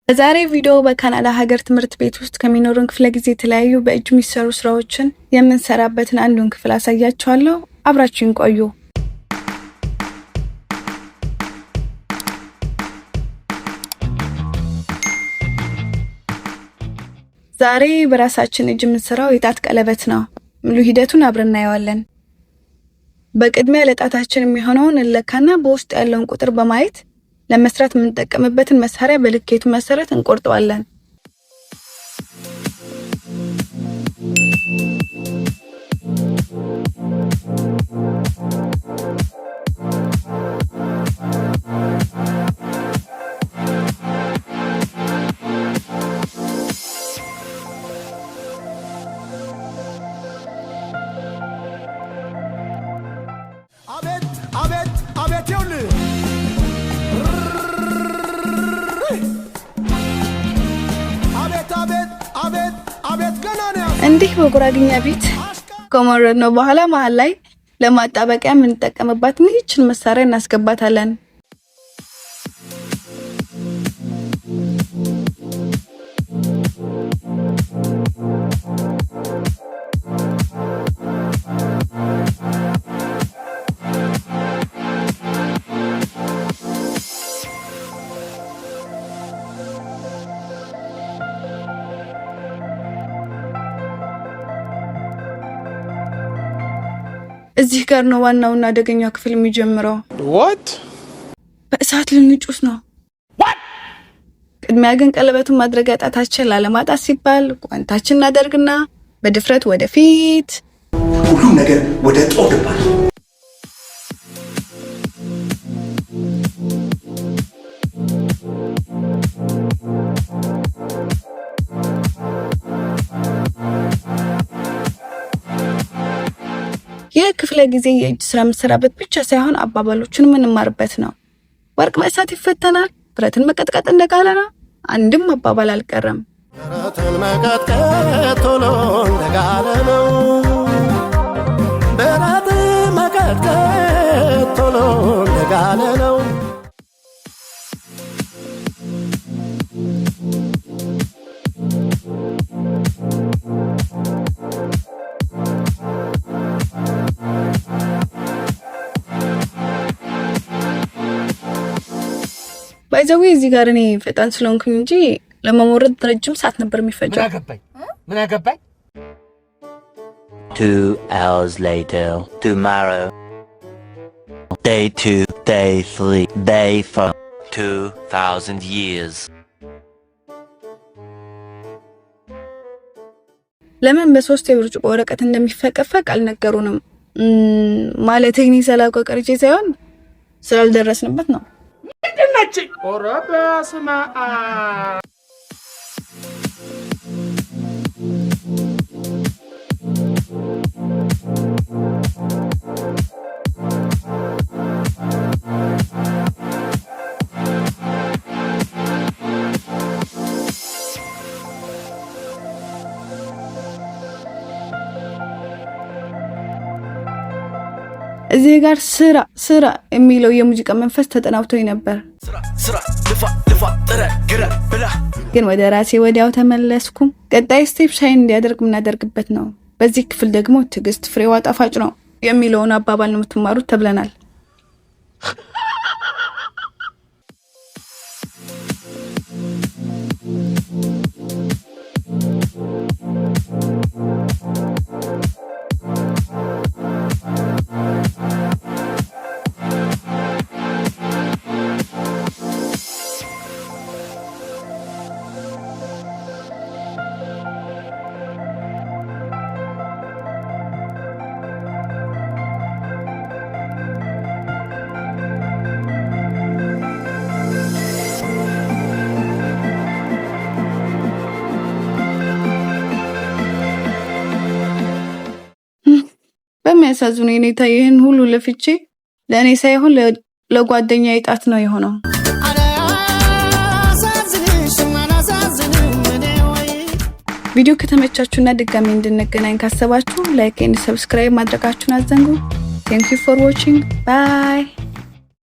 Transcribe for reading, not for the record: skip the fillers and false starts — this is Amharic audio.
በዛሬ ቪዲዮ በካናዳ ሀገር ትምህርት ቤት ውስጥ ከሚኖሩን ክፍለ ጊዜ የተለያዩ በእጅ የሚሰሩ ስራዎችን የምንሰራበትን አንዱን ክፍል አሳያችኋለሁ። አብራችሁን ቆዩ። ዛሬ በራሳችን እጅ የምንሰራው የጣት ቀለበት ነው። ሙሉ ሂደቱን አብረን እናየዋለን። በቅድሚያ ለጣታችን የሚሆነውን እንለካና በውስጥ ያለውን ቁጥር በማየት ለመስራት የምንጠቀምበትን መሳሪያ በልኬቱ መሰረት እንቆርጠዋለን። እንዲህ በጉራግኛ ቤት ከመረድ ነው በኋላ መሃል ላይ ለማጣበቂያ የምንጠቀምባት ይህችን መሳሪያ እናስገባታለን። እዚህ ጋር ነው ዋናውና አደገኛው ክፍል የሚጀምረው። በእሳት ልንጩስ ነው። ቅድሚያ ግን ቀለበቱን ማድረግ ጣታችን ላለማጣት ሲባል ጓንታችን እናደርግና በድፍረት ወደፊት ሁሉም ነገር ወደ ጦር ገባል። የክፍለ ጊዜ የእጅ ስራ መስራበት ብቻ ሳይሆን አባባሎችን ምንማርበት ነው። ወርቅ በእሳት ይፈተናል፣ ብረትን መቀጥቀጥ እንደጋለ ነው። አንድም አባባል አልቀረም። ብረትን መቀጥቀጥ ቶሎ እንደጋለ ነው። ብረትን መቀጥቀጥ ቶሎ እንደጋለ ነው። ባይዘው እዚህ ጋር እኔ ፈጣን ስለሆንኩኝ እንጂ ለመሞረድ ረጅም ሰዓት ነበር የሚፈጀው። ምን አገባኝ? 2 hours later, tomorrow, day 2, day 3, day 4, 2000 years. ለምን በ3 የብርጭቆ ወረቀት እንደሚፈቀፈቅ አልነገሩንም። ማለት እኔ ሰላውቀው ቀርጬ ሳይሆን ስላልደረስንበት ነው። ኦራባ ስማ እዚህ ጋር ስራ የሚለው የሙዚቃ መንፈስ ተጠናውቶኝ ነበር። ግን ወደ ራሴ ወዲያው ተመለስኩ። ቀጣይ ስቴፕ ሻይን እንዲያደርግ ምናደርግበት ነው። በዚህ ክፍል ደግሞ ትዕግስት ፍሬዋ ጣፋጭ ነው የሚለውን አባባል ነው የምትማሩት ተብለናል። በሚያሳዝን ሁኔታ ይሄን ሁሉ ለፍቼ ለኔ ሳይሆን ለጓደኛዬ ጣት ነው የሆነው። ቪዲዮ ከተመቻችሁና ድጋሚ እንድንገናኝ ካሰባችሁ ላይክ ኤንድ ሰብስክራይብ ማድረጋችሁን አትዘንጉ። Thank you for watching. Bye.